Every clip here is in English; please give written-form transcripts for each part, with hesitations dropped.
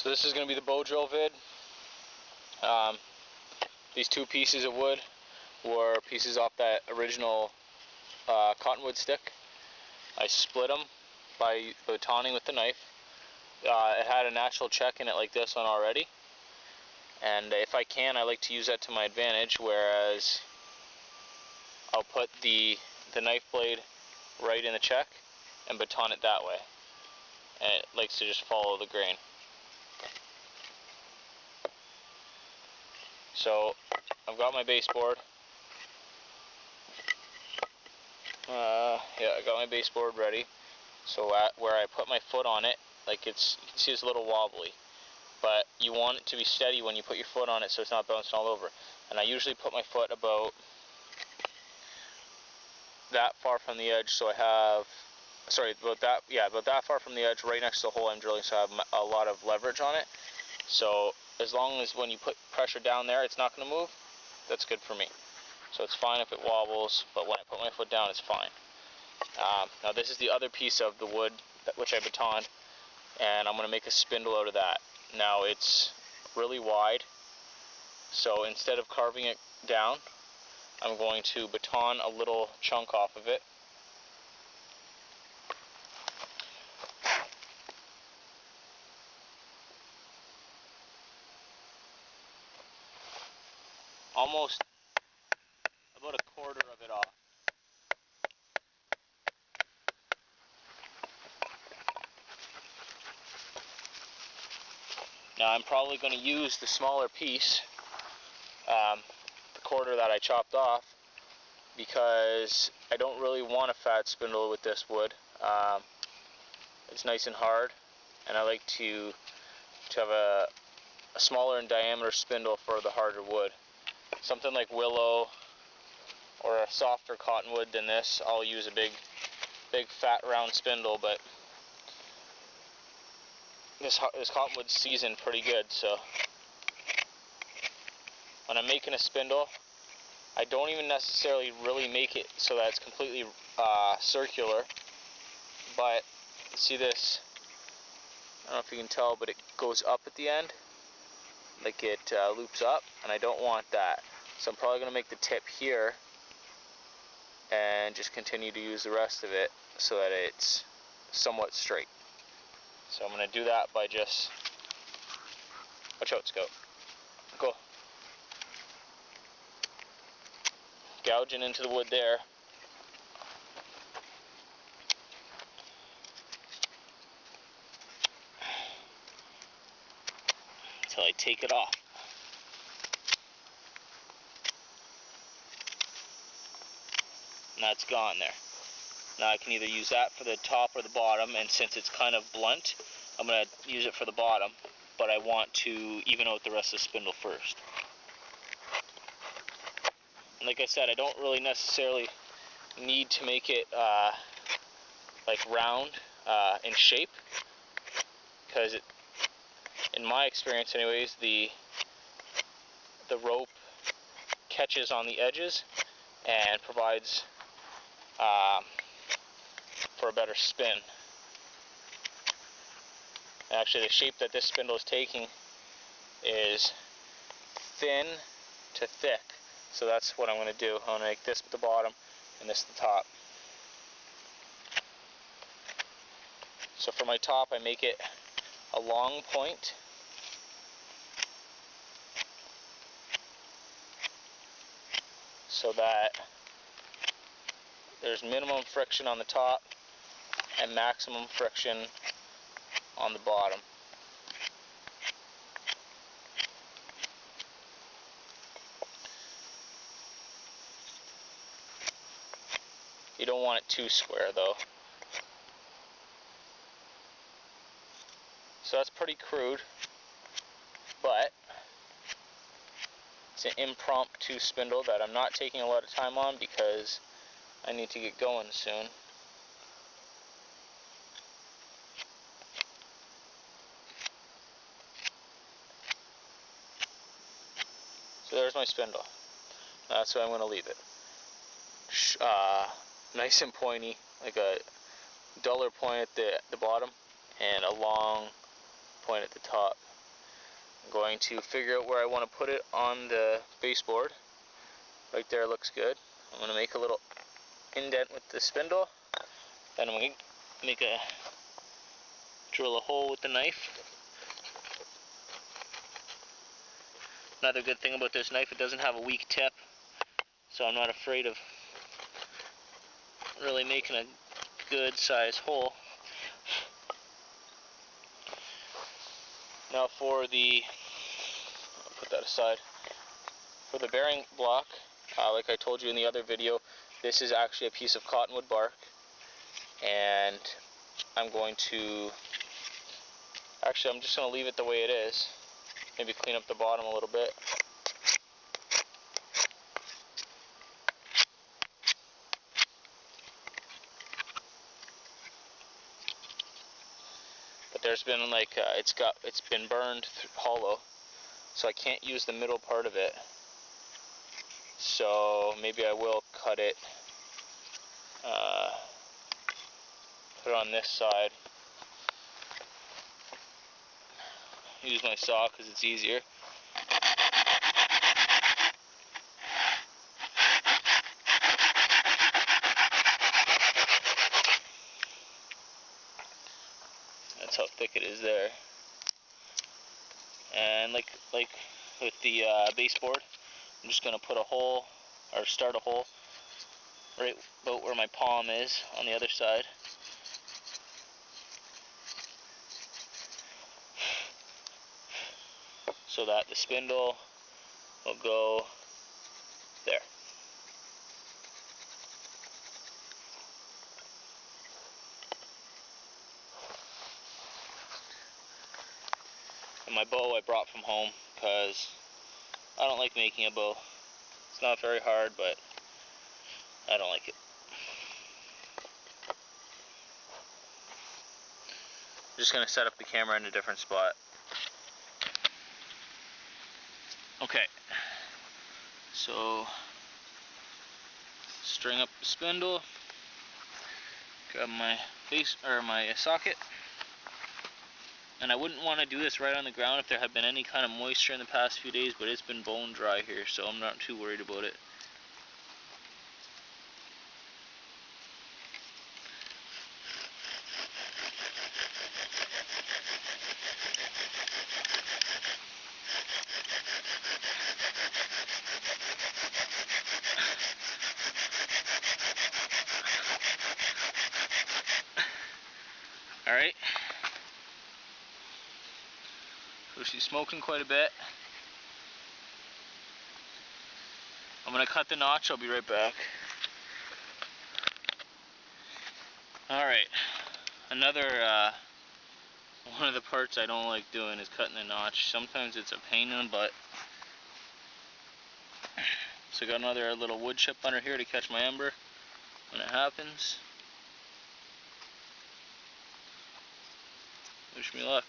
So this is going to be the Bowdrill vid. These two pieces of wood were pieces off that original cottonwood stick. I split them by batoning with the knife. It had a natural check in it like this one already, and if I can, I like to use that to my advantage, whereas I'll put the knife blade right in the check and baton it that way, and it likes to just follow the grain. So I've got my baseboard. Yeah, I got my baseboard ready. So where I put my foot on it, like you can see it's a little wobbly, but you want it to be steady when you put your foot on it so it's not bouncing all over. And I usually put my foot about that far from the edge, so I have, about that far from the edge, right next to the hole I'm drilling, so I have a lot of leverage on it. So as long as when you put pressure down there, it's not going to move, that's good for me. So it's fine if it wobbles, but when I put my foot down, it's fine. Now this is the other piece of the wood which I batoned, and I'm going to make a spindle out of that. Now it's really wide, so instead of carving it down, I'm going to baton a little chunk off of it. Almost about a quarter of it off. Now I'm probably going to use the smaller piece, the quarter that I chopped off, because I don't really want a fat spindle with this wood. It's nice and hard, and I like to have a smaller in diameter spindle for the harder wood. Something like willow or a softer cottonwood than this, I'll use a big fat round spindle, but this cottonwood's seasoned pretty good, so when I'm making a spindle, I don't even necessarily really make it so that it's completely circular, but see this, I don't know if you can tell, but it goes up at the end, like it loops up, and I don't want that. So I'm probably going to make the tip here and just continue to use the rest of it so that it's somewhat straight. So I'm going to do that by just, watch out, Scout, go. Gouging into the wood there. Until I take it off. And that's gone there. Now I can either use that for the top or the bottom, and since it's kind of blunt, I'm going to use it for the bottom, but I want to even out the rest of the spindle first. And like I said, I don't really necessarily need to make it like round in shape, because in my experience anyways, the rope catches on the edges and provides for a better spin. Actually, the shape that this spindle is taking is thin to thick, so that's what I'm going to do. I'm going to make this the bottom and this the top. So for my top, I make it a long point, so that there's minimum friction on the top and maximum friction on the bottom. You don't want it too square though. So that's pretty crude, but it's an impromptu spindle that I'm not taking a lot of time on because I need to get going soon. So there's my spindle. That's where I'm going to leave it. Nice and pointy, like a duller point at the bottom and a long point at the top. I'm going to figure out where I want to put it on the baseboard. Right there looks good. I'm going to make a little indent with the spindle. Then I'm going to drill a hole with the knife. Another good thing about this knife, it doesn't have a weak tip, so I'm not afraid of really making a good size hole. Now for the, I'll put that aside. For the bearing block, like I told you in the other video, this is actually a piece of cottonwood bark, and I'm going to, actually I'm just going to leave it the way it is. Maybe clean up the bottom a little bit. But there's been like, it's been burned hollow, so I can't use the middle part of it. So maybe I will cut it, put it on this side. Use my saw because it's easier. That's how thick it is there. And like with the baseboard, I'm just going to put a hole, or start a hole, right about where my palm is on the other side. So that the spindle will go there. And my bow I brought from home because I don't like making a bow. It's not very hard, but I don't like it. I'm just going to set up the camera in a different spot. Okay, so string up the spindle, grab my base or my socket, and I wouldn't want to do this right on the ground if there had been any kind of moisture in the past few days, but it's been bone dry here, so I'm not too worried about it. Alright, so she's smoking quite a bit. I'm going to cut the notch, I'll be right back. Alright, another one of the parts I don't like doing is cutting the notch. Sometimes it's a pain in the butt. So I got another little wood chip under here to catch my ember when it happens. Wish me luck.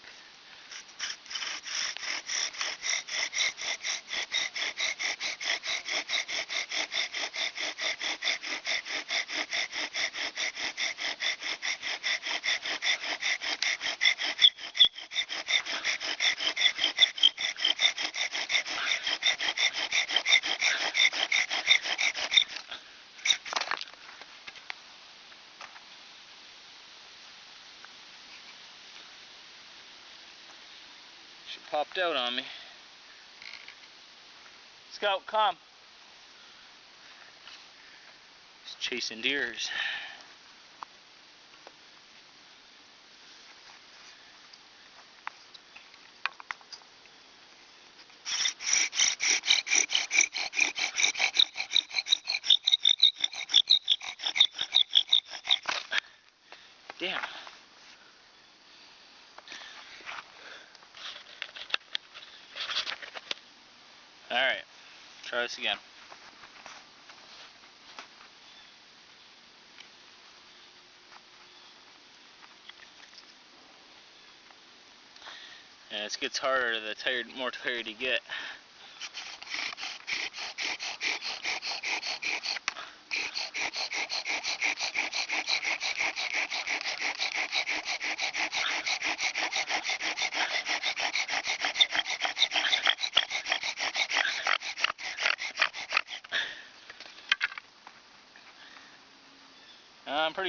She popped out on me. Scout, come. He's chasing deers. Damn. Alright, try this again. And it gets harder the more tired you get.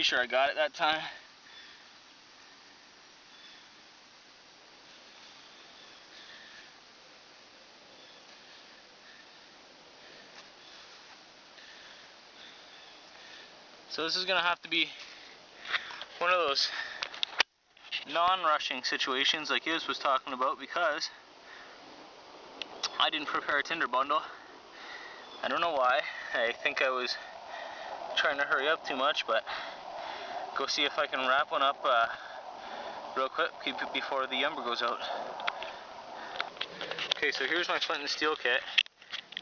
Pretty sure I got it that time. So this is gonna have to be one of those non-rushing situations like Iz was talking about, because I didn't prepare a tinder bundle. I don't know why. I think I was trying to hurry up too much, but go see if I can wrap one up real quick before the ember goes out. Okay, so here's my flint and steel kit,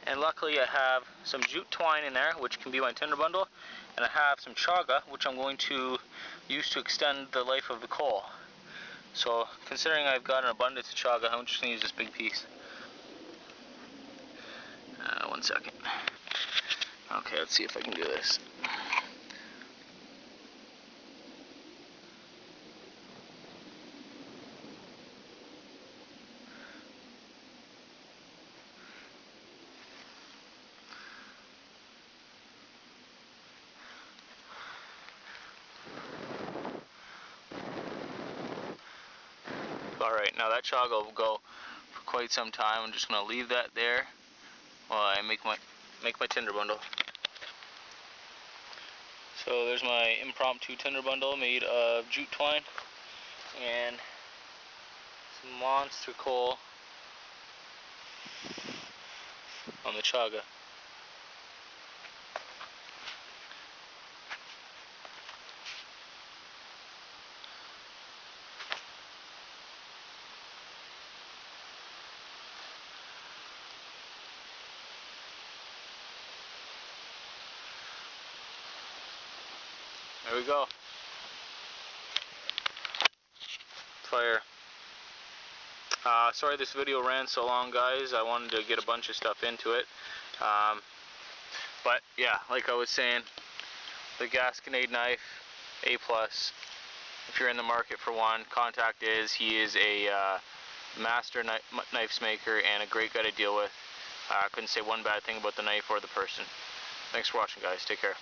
and luckily I have some jute twine in there, which can be my tinder bundle, and I have some chaga, which I'm going to use to extend the life of the coal. So considering I've got an abundance of chaga, I'm just going to use this big piece. One second. Okay, let's see if I can do this. Alright, now that chaga will go for quite some time. I'm just going to leave that there while I make my tinder bundle. So there's my impromptu tinder bundle made of jute twine and some monster coal on the chaga. There we go. Fire. Sorry this video ran so long, guys. I wanted to get a bunch of stuff into it. But yeah, like I was saying, the Gasconade knife, A+. If you're in the market for one, contact Iz. He is a master knife maker and a great guy to deal with. I couldn't say one bad thing about the knife or the person. Thanks for watching, guys. Take care.